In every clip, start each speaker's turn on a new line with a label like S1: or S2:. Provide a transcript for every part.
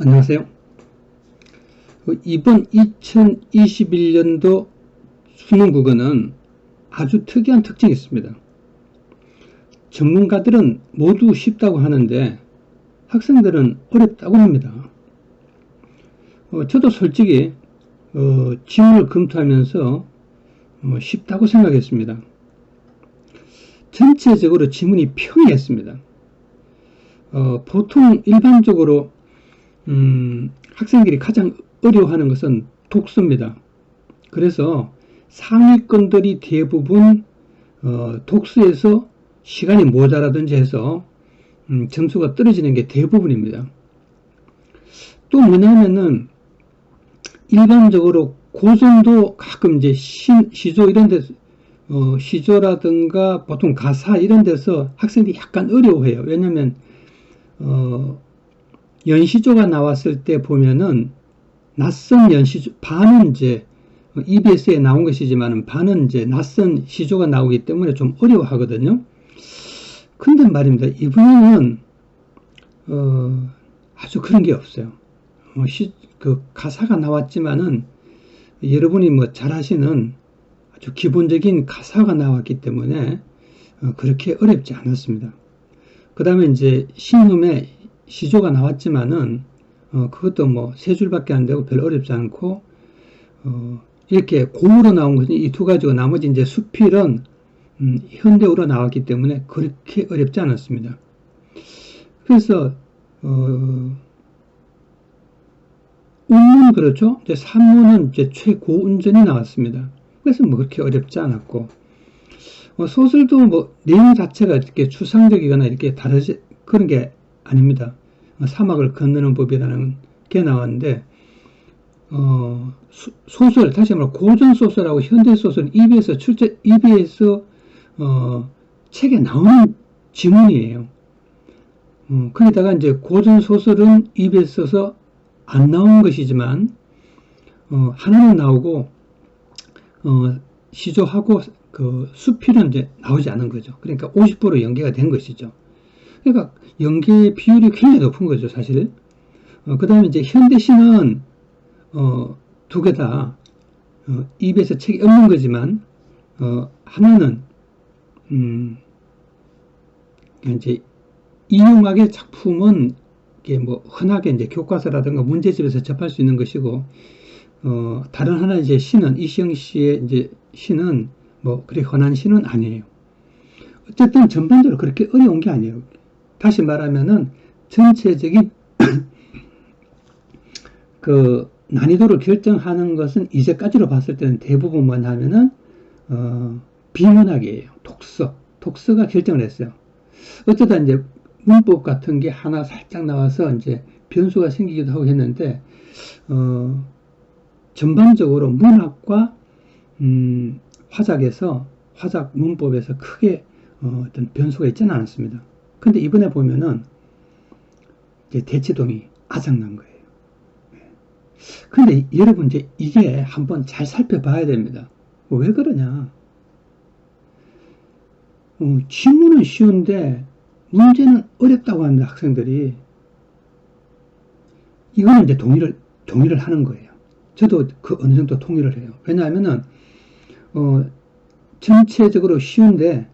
S1: 안녕하세요. 이번 2021년도 수능 국어는 아주 특이한 특징이 있습니다. 전문가들은 모두 쉽다고 하는데 학생들은 어렵다고 합니다. 저도 솔직히 지문을 검토하면서 쉽다고 생각했습니다. 전체적으로 지문이 평이했습니다. 보통 일반적으로 학생들이 가장 어려워하는 것은 독서입니다. 그래서 상위권들이 대부분 독서에서 시간이 모자라든지 해서 점수가 떨어지는 게 대부분입니다. 또 뭐냐면은 일반적으로 고전도 가끔 이제 시조 이런 데 시조라든가 보통 가사 이런 데서 학생들이 약간 어려워해요. 왜냐면 연시조가 나왔을 때 보면은 낯선 연시조, 반은 이제 EBS에 나온 것이지만 반은 이제 낯선 시조가 나오기 때문에 좀 어려워하거든요. 근데 말입니다. 이번에는 아주 그런 게 없어요. 그 가사가 나왔지만은 여러분이 뭐 잘 아시는 아주 기본적인 가사가 나왔기 때문에 그렇게 어렵지 않았습니다. 그 다음에 이제 신음에 시조가 나왔지만은 그것도 뭐 세 줄밖에 안 되고 별로 어렵지 않고 이렇게 고우로 나온 것이 이 두 가지고 나머지 이제 수필은 현대어로 나왔기 때문에 그렇게 어렵지 않았습니다. 그래서 운문 그렇죠? 이제 산문은 이제 최고운전이 나왔습니다. 그래서 뭐 그렇게 어렵지 않았고 소설도 뭐 내용 자체가 이렇게 추상적이거나 이렇게 다르지 그런 게 아닙니다. 사막을 건너는 법이라는 게 나왔는데 소설 다시 말해 고전 소설하고 현대 소설 EBS 책에 나오는 지문이에요. 거기다가 이제 고전 소설은 EBS에서 안 나온 것이지만 하나는 나오고 시조하고 그 수필은 이제 나오지 않은 거죠. 그러니까 50% 연계가 된 것이죠. 그러니까 연계 비율이 굉장히 높은 거죠, 사실. 그 다음에 이제 현대시는 두 개 다 EBS 책이 없는 거지만 하나는 이제 이용학의 작품은 이게 뭐 흔하게 이제 교과서라든가 문제집에서 접할 수 있는 것이고 다른 하나 이제 시는 이시영 씨의 이제 시는 뭐 그렇게 흔한 시는 아니에요. 어쨌든 전반적으로 그렇게 어려운 게 아니에요. 다시 말하면은 전체적인 그 난이도를 결정하는 것은 이제까지로 봤을 때는 대부분 뭐냐면은 비문학이에요. 독서가 결정을 했어요. 어쩌다 이제 문법 같은 게 하나 살짝 나와서 이제 변수가 생기기도 하고 했는데 전반적으로 문학과 화작 문법에서 크게 어떤 변수가 있지는 않았습니다. 근데 이번에 보면은 이제 대치동이 아작난 거예요. 근데 여러분 이제 이게 한번 잘 살펴봐야 됩니다. 왜 그러냐? 지문은 쉬운데 문제는 어렵다고 합니다. 학생들이. 이거는 이제 동의를 하는 거예요. 저도 그 어느 정도 동의를 해요. 왜냐하면은 전체적으로 쉬운데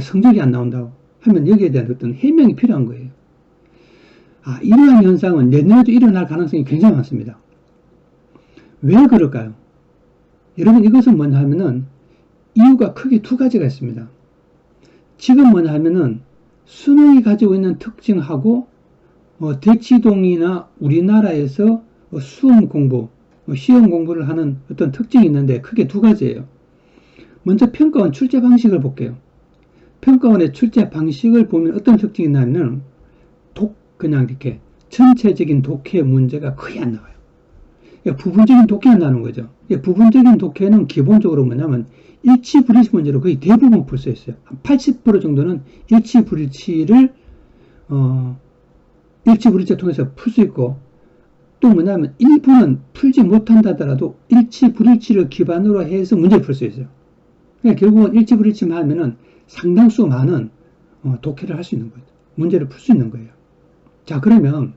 S1: 성적이 안 나온다고 하면 여기에 대한 어떤 해명이 필요한 거예요. 이러한 현상은 내년에도 일어날 가능성이 굉장히 많습니다. 왜 그럴까요? 여러분 이것은 뭐냐 하면은 이유가 크게 두 가지가 있습니다. 지금 뭐냐 하면은 수능이 가지고 있는 특징하고 대치동이나 우리나라에서 시험 공부를 하는 어떤 특징이 있는데 크게 두 가지예요. 먼저 평가원 출제 방식을 볼게요. 평가원의 출제 방식을 보면 어떤 특징이 있냐면 그냥 이렇게 전체적인 독해 문제가 거의 안 나와요. 그러니까 부분적인 독해가 나오는 거죠. 부분적인 독해는 기본적으로 뭐냐면 일치불일치 문제로 거의 대부분 풀 수 있어요. 한 80% 정도는 일치불일치를 통해서 풀 수 있고 또 뭐냐면 일부는 풀지 못한다더라도 일치불일치를 기반으로 해서 문제를 풀 수 있어요. 그러니까 결국은 일치불일치만 하면은 상당수 많은 독해를 할 수 있는 거예요. 문제를 풀 수 있는 거예요. 자, 그러면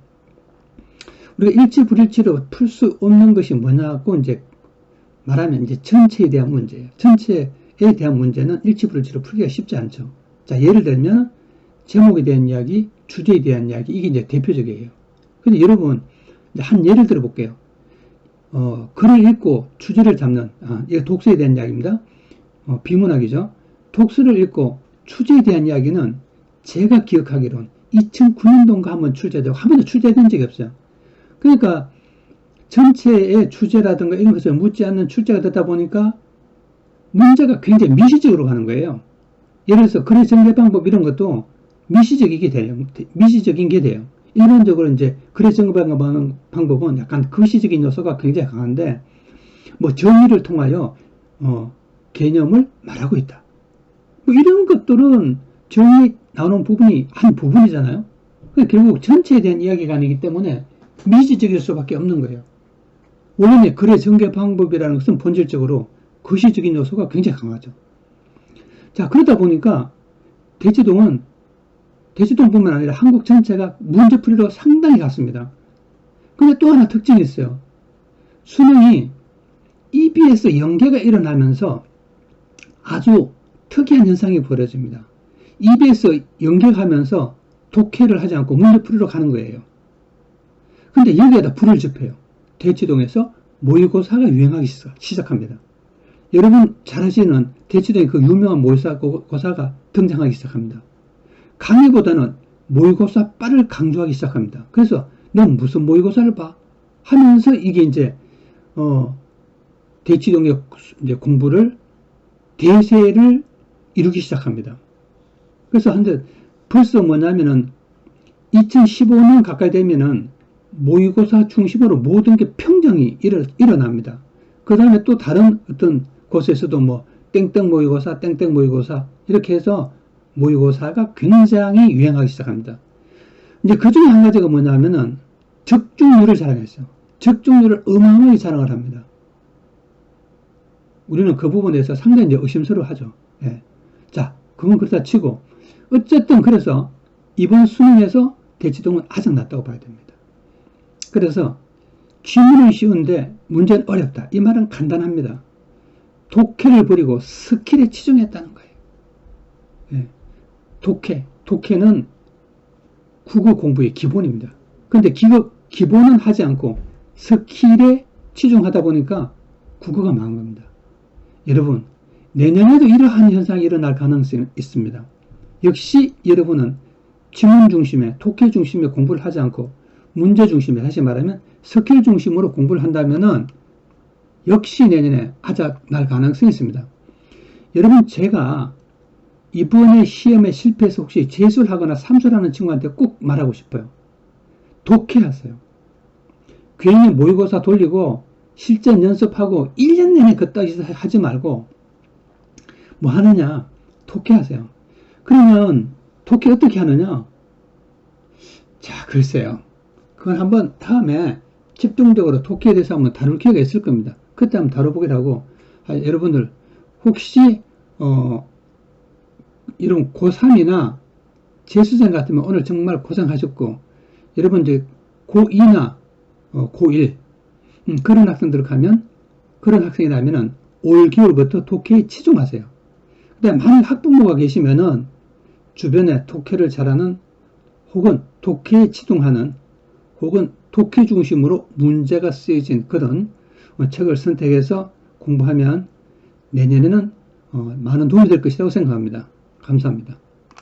S1: 우리가 일치 불일치로 풀 수 없는 것이 뭐냐고 이제 말하면 이제 전체에 대한 문제예요. 전체에 대한 문제는 일치 불일치로 풀기가 쉽지 않죠. 자, 예를 들면 제목에 대한 이야기, 주제에 대한 이야기, 이게 이제 대표적이에요. 근데 여러분, 한 예를 들어 볼게요. 글을 읽고 주제를 잡는, 이거 독서에 대한 이야기입니다. 비문학이죠. 독서를 읽고 주제에 대한 이야기는 제가 기억하기로는 2009년도인가 한번 출제되고 한 번도 출제된 적이 없어요. 그러니까 전체의 주제라든가 이런 것을 묻지 않는 출제가 되다 보니까 문제가 굉장히 미시적으로 가는 거예요. 예를 들어서 글의 전개 방법 이런 것도 미시적인 게 돼요. 일반적으로 이제 글의 전개 방법은 약간 거시적인 요소가 굉장히 강한데, 뭐 정의를 통하여 개념을 말하고 있다. 뭐 이런 것들은 정의 나오는 부분이 한 부분이잖아요. 결국 전체에 대한 이야기가 아니기 때문에 미시적일 수밖에 없는 거예요. 원래는 글의 전개 방법이라는 것은 본질적으로 거시적인 요소가 굉장히 강하죠. 자, 그러다 보니까 대치동뿐만 아니라 한국 전체가 문제풀이로 상당히 갔습니다. 근데 또 하나 특징이 있어요. 수능이 EBS 연계가 일어나면서 아주 특이한 현상이 벌어집니다. EBS 연계하면서 독해를 하지 않고 문제풀이로 가는 거예요. 근데 여기에다 불을 지펴요. 대치동에서 모의고사가 유행하기 시작합니다. 여러분 잘 아시는 대치동의 그 유명한 모의고사가 등장하기 시작합니다. 강의보다는 모의고사빨을 강조하기 시작합니다. 그래서 넌 무슨 모의고사를 봐? 하면서 이게 이제 대치동의 이제 공부를 대세를 이루기 시작합니다. 그래서 한데 벌써 뭐냐면은 2015년 가까이 되면은 모의고사 중심으로 모든 게 평정이 일어납니다. 그 다음에 또 다른 어떤 곳에서도 뭐 땡땡 모의고사, 땡땡 모의고사 이렇게 해서 모의고사가 굉장히 유행하기 시작합니다. 이제 그 중에 한 가지가 뭐냐면은 적중률을 자랑했어요. 적중률을 어마어마하게 자랑을 합니다. 우리는 그 부분에 대해서 상당히 이제 의심스러워하죠. 예. 자, 그건 그렇다 치고 어쨌든 그래서 이번 수능에서 대치동은 아주 낮다고 봐야 됩니다. 그래서 지문은 쉬운데 문제는 어렵다. 이 말은 간단합니다. 독해를 버리고 스킬에 치중했다는 거예요. 예. 독해는 국어 공부의 기본입니다. 근데 기본은 하지 않고 스킬에 치중하다 보니까 국어가 망한 겁니다. 여러분, 내년에도 이러한 현상이 일어날 가능성이 있습니다. 역시 여러분은 지문 중심에, 독해 중심의 공부를 하지 않고 문제 중심에, 다시 말하면 스킬 중심으로 공부를 한다면은 역시 내년에 날 가능성이 있습니다. 여러분, 제가 이번에 시험에 실패해서 혹시 재수를 하거나 삼수를 하는 친구한테 꼭 말하고 싶어요. 독해하세요. 괜히 모의고사 돌리고 실전 연습하고 1년 내내 그따위 하지 말고 뭐 하느냐? 독해하세요. 그러면 독해 어떻게 하느냐? 자, 글쎄요. 그건 한번 다음에 집중적으로 독해에 대해서 한번 다룰 기회가 있을 겁니다. 그때 한번 다뤄보기로 하고, 여러분들 혹시 이런 고3이나 재수생 같으면 오늘 정말 고생하셨고, 여러분들 고2나 고1 그런 학생들 가면, 그런 학생이라면은 올 겨울부터 독해에 치중하세요. 근데 만약 학부모가 계시면은 주변에 독해를 잘하는 혹은 독해에 치중하는 혹은 독해 중심으로 문제가 쓰여진 그런 책을 선택해서 공부하면 내년에는 많은 도움이 될 것이라고 생각합니다. 감사합니다.